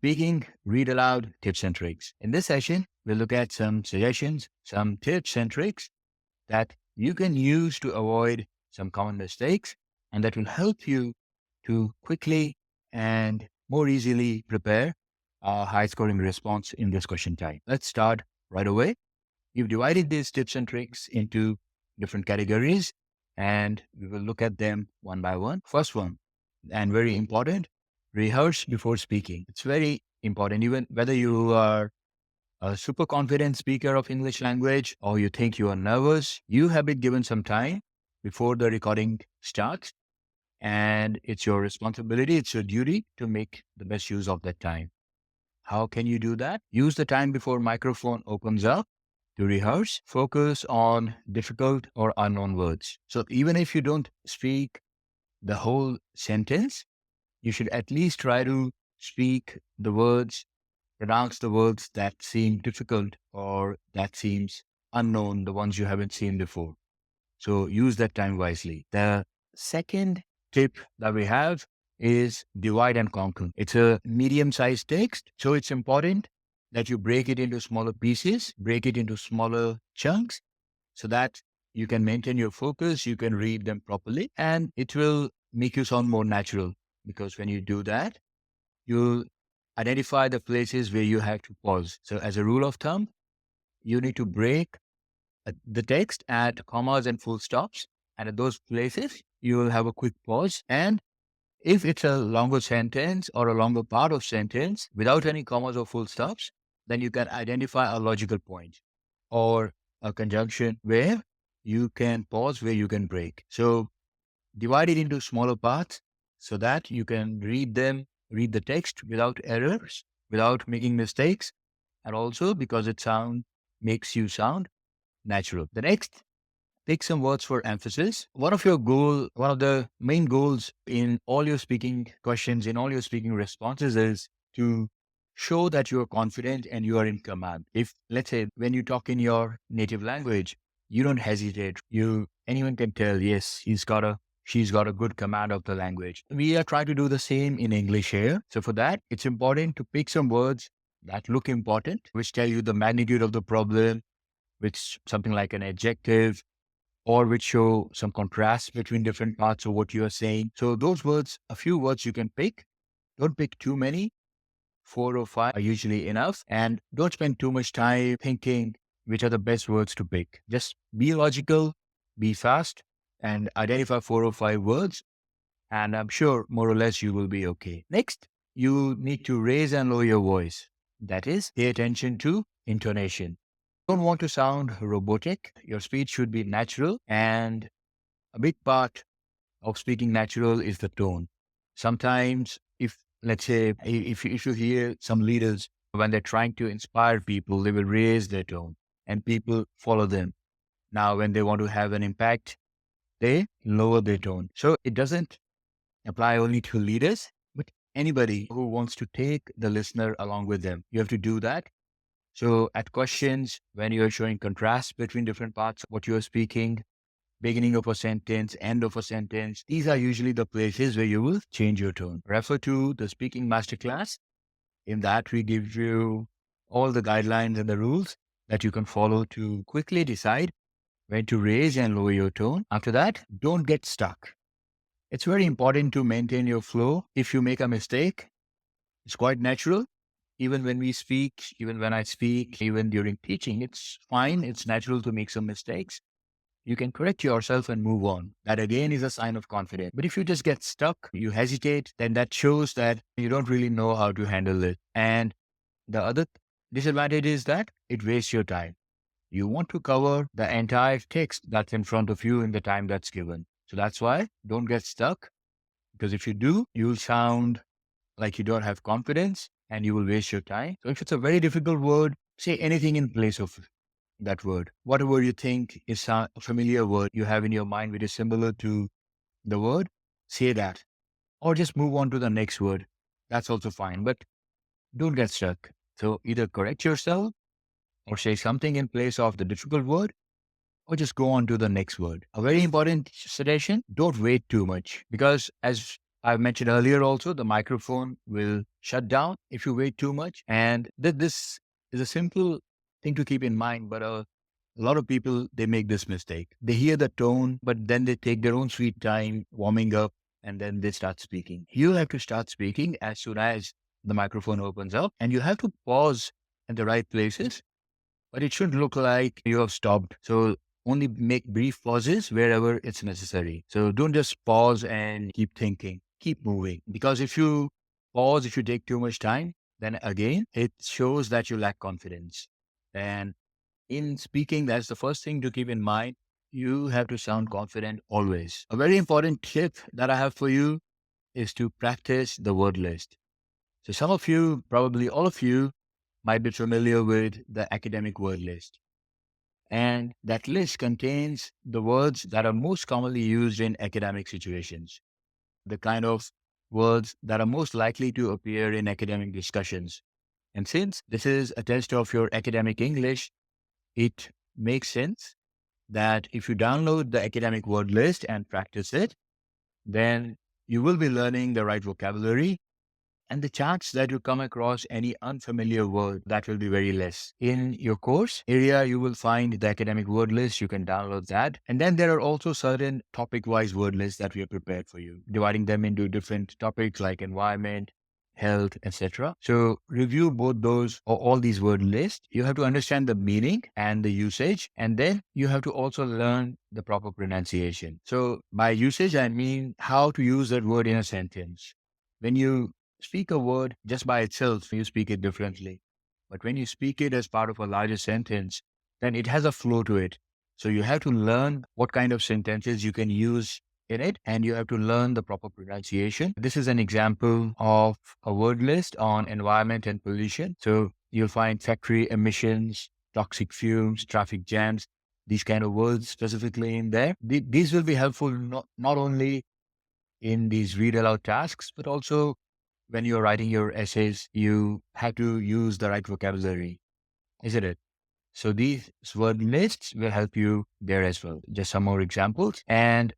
Speaking, read aloud tips and tricks. In this session, we'll look at some suggestions, some tips and tricks that you can use to avoid some common mistakes and that will help you to quickly and more easily prepare a high scoring response in this question time. Let's start right away. We've divided these tips and tricks into different categories and we will look at them one by one. First one, and very important, rehearse before speaking. It's very important, even whether you are a super confident speaker of English language or you think you are nervous, you have been given some time before the recording starts. And it's your responsibility, it's your duty to make the best use of that time. How can you do that? Use the time before microphone opens up to rehearse. Focus on difficult or unknown words. So even if you don't speak the whole sentence, you should at least try to speak the words, pronounce the words that seem difficult or that seems unknown, the ones you haven't seen before. So use that time wisely. The second tip that we have is divide and conquer. It's a medium-sized text, so it's important that you break it into smaller pieces, break it into smaller chunks so that you can maintain your focus, you can read them properly, and it will make you sound more natural. Because when you do that, you'll identify the places where you have to pause. So as a rule of thumb, you need to break the text at commas and full stops. And at those places, you will have a quick pause. And if it's a longer sentence or a longer part of sentence without any commas or full stops, then you can identify a logical point or a conjunction where you can pause, where you can break. So divide it into smaller parts so that you can read the text without errors, without making mistakes, and also because makes you sound natural. The next, pick some words for emphasis. One of the main goals in all your speaking questions, in all your speaking responses is to show that you are confident and you are in command. If, let's say, when you talk in your native language, you don't hesitate. Anyone can tell, yes, she's got a good command of the language. We are trying to do the same in English here. So for that, it's important to pick some words that look important, which tell you the magnitude of the problem, which something like an adjective, or which show some contrast between different parts of what you are saying. So those words, a few words you can pick. Don't pick too many. 4 or 5 are usually enough. And don't spend too much time thinking which are the best words to pick. Just be logical, be fast, and identify 4 or 5 words. And I'm sure more or less you will be okay. Next, you need to raise and lower your voice. That is, pay attention to intonation. Don't want to sound robotic. Your speech should be natural, and a big part of speaking natural is the tone. Sometimes, let's say, if you hear some leaders, when they're trying to inspire people, they will raise their tone and people follow them. Now, when they want to have an impact, they lower their tone. So it doesn't apply only to leaders, but anybody who wants to take the listener along with them. You have to do that. So at questions, when you're showing contrast between different parts of what you're speaking, beginning of a sentence, end of a sentence, these are usually the places where you will change your tone. Refer to the speaking masterclass. In that, we give you all the guidelines and the rules that you can follow to quickly decide when to raise and lower your tone. After that, don't get stuck. It's very important to maintain your flow. If you make a mistake, it's quite natural. Even when we speak, even when I speak, even during teaching, it's fine. It's natural to make some mistakes. You can correct yourself and move on. That again is a sign of confidence. But if you just get stuck, you hesitate, then that shows that you don't really know how to handle it. And the other disadvantage is that it wastes your time. You want to cover the entire text that's in front of you in the time that's given. So that's why don't get stuck, because if you do, you'll sound like you don't have confidence and you will waste your time. So if it's a very difficult word, say anything in place of that word. Whatever you think is a familiar word you have in your mind which is similar to the word, say that. Or just move on to the next word. That's also fine, but don't get stuck. So either correct yourself or say something in place of the difficult word, or just go on to the next word. A very important suggestion, don't wait too much, because as I've mentioned earlier also, the microphone will shut down if you wait too much. And this is a simple thing to keep in mind, but a lot of people, they make this mistake. They hear the tone, but then they take their own sweet time warming up and then they start speaking. You have to start speaking as soon as the microphone opens up, and you have to pause at the right places, but it should look like you have stopped. So only make brief pauses wherever it's necessary. So don't just pause and keep thinking, keep moving. Because if you pause, if you take too much time, then again, it shows that you lack confidence. And in speaking, that's the first thing to keep in mind. You have to sound confident always. A very important tip that I have for you is to practice the word list. So some of you, probably all of you, might be familiar with the academic word list. And that list contains the words that are most commonly used in academic situations, the kind of words that are most likely to appear in academic discussions. And since this is a test of your academic English, it makes sense that if you download the academic word list and practice it, then you will be learning the right vocabulary, and the chance that you come across any unfamiliar word, that will be very less. In your course area, you will find the academic word list. You can download that. And then there are also certain topic-wise word lists that we have prepared for you, dividing them into different topics like environment, health, etc. So review both those or all these word lists. You have to understand the meaning and the usage, and then you have to also learn the proper pronunciation. So by usage, I mean how to use that word in a sentence. When you speak a word just by itself, you speak it differently. But when you speak it as part of a larger sentence, then it has a flow to it. So you have to learn what kind of sentences you can use in it, and you have to learn the proper pronunciation. This is an example of a word list on environment and pollution. So you'll find factory emissions, toxic fumes, traffic jams, these kind of words specifically in there. These will be helpful not only in these read aloud tasks, but also when you're writing your essays, you have to use the right vocabulary, isn't it? So these word lists will help you there as well. Just some more examples. And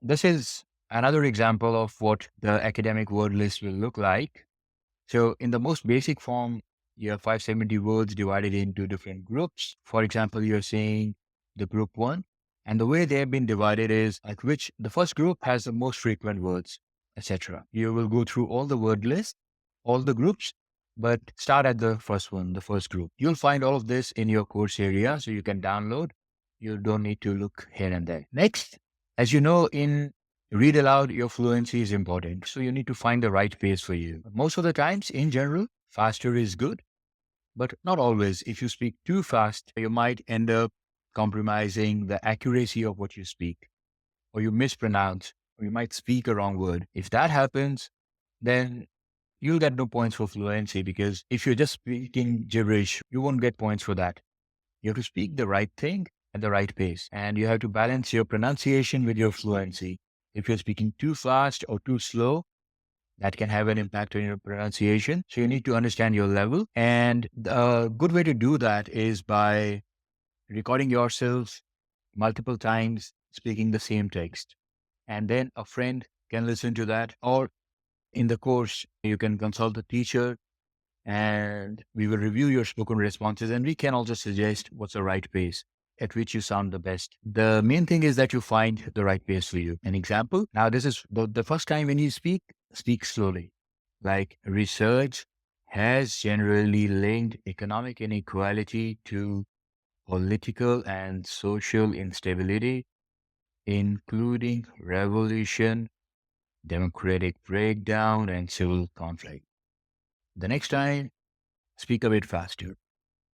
this is another example of what the academic word list will look like. So in the most basic form, you have 570 words divided into different groups. For example, you're saying the group one, and the way they have been divided is like which the first group has the most frequent words, etc. You will go through all the word lists, all the groups, but start at the first one, the first group. You'll find all of this in your course area, so you can download. You don't need to look here and there. Next, as you know, in read aloud, your fluency is important. So you need to find the right pace for you. Most of the times, in general, faster is good, but not always. If you speak too fast, you might end up compromising the accuracy of what you speak, or you mispronounce, or you might speak a wrong word. If that happens, then you'll get no points for fluency, because if you're just speaking gibberish, you won't get points for that. You have to speak the right thing at the right pace, and you have to balance your pronunciation with your fluency. If you're speaking too fast or too slow, that can have an impact on your pronunciation. So you need to understand your level. And a good way to do that is by recording yourself multiple times speaking the same text. And then a friend can listen to that. Or in the course, you can consult the teacher and we will review your spoken responses, and we can also suggest what's the right pace at which you sound the best. The main thing is that you find the right pace for you. An example, now this is the first time when you speak slowly. Like research has generally linked economic inequality to political and social instability, including revolution, democratic breakdown, and civil conflict. The next time, speak a bit faster.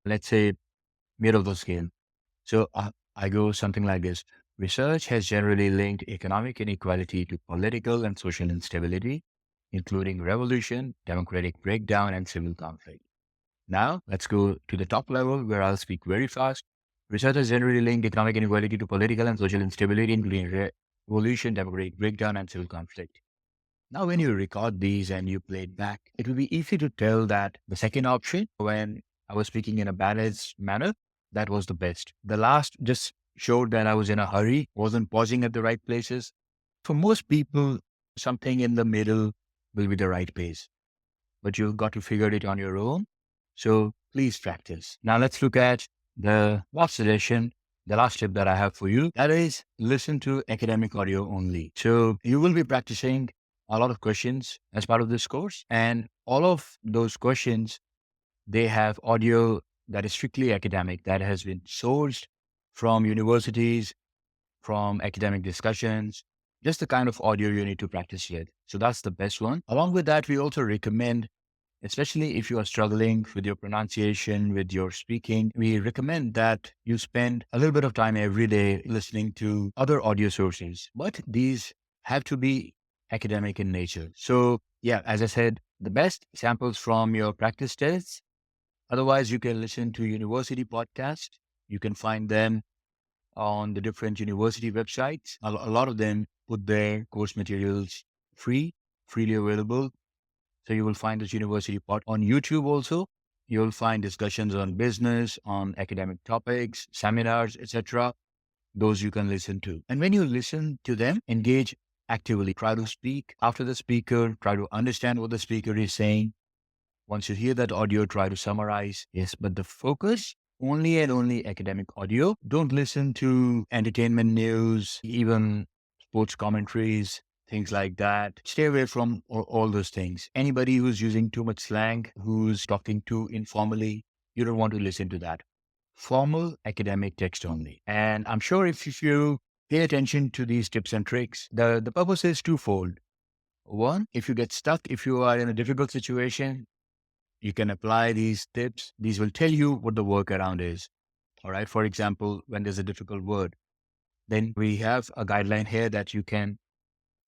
Let's say mid of the scale. So I go something like this. Research has generally linked economic inequality to political and social instability, including revolution, democratic breakdown, and civil conflict. Now, let's go to the top level where I'll speak very fast. Research has generally linked economic inequality to political and social instability, including revolution, democratic breakdown, and civil conflict. Now, when you record these and you play it back, it will be easy to tell that the second option, when I was speaking in a balanced manner, that was the best. The last just showed that I was in a hurry, wasn't pausing at the right places. For most people, something in the middle will be the right pace. But you've got to figure it on your own. So please practice. Now let's look at the last suggestion, the last tip that I have for you. That is listen to academic audio only. So you will be practicing a lot of questions as part of this course. And all of those questions, they have audio that is strictly academic, that has been sourced from universities, from academic discussions, just the kind of audio you need to practice with. So that's the best one. Along with that, we also recommend, especially if you are struggling with your pronunciation, with your speaking, we recommend that you spend a little bit of time every day listening to other audio sources. But these have to be academic in nature. So yeah, as I said, the best samples from your practice tests. Otherwise, you can listen to university podcasts. You can find them on the different university websites. A lot of them put their course materials freely available. So you will find this university pod on YouTube also. You'll find discussions on business, on academic topics, seminars, etc. Those you can listen to. And when you listen to them, engage actively. Try to speak after the speaker. Try to understand what the speaker is saying. Once you hear that audio, try to summarize. Yes, but the focus only and only academic audio. Don't listen to entertainment news, even sports commentaries, things like that. Stay away from all those things. Anybody who's using too much slang, who's talking too informally, you don't want to listen to that. Formal academic text only. And I'm sure if you pay attention to these tips and tricks, the purpose is twofold. One, if you get stuck, if you are in a difficult situation, you can apply these tips. These will tell you what the workaround is. All right. For example, when there's a difficult word, then we have a guideline here that you can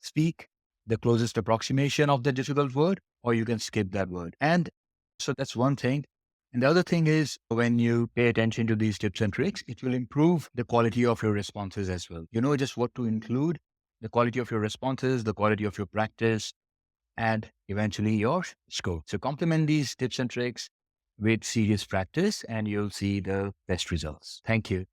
speak the closest approximation of the difficult word, or you can skip that word. And so that's one thing. And the other thing is when you pay attention to these tips and tricks, it will improve the quality of your responses as well. You know just what to include, the quality of your responses, the quality of your practice, and eventually your score. So complement these tips and tricks with serious practice and you'll see the best results. Thank you.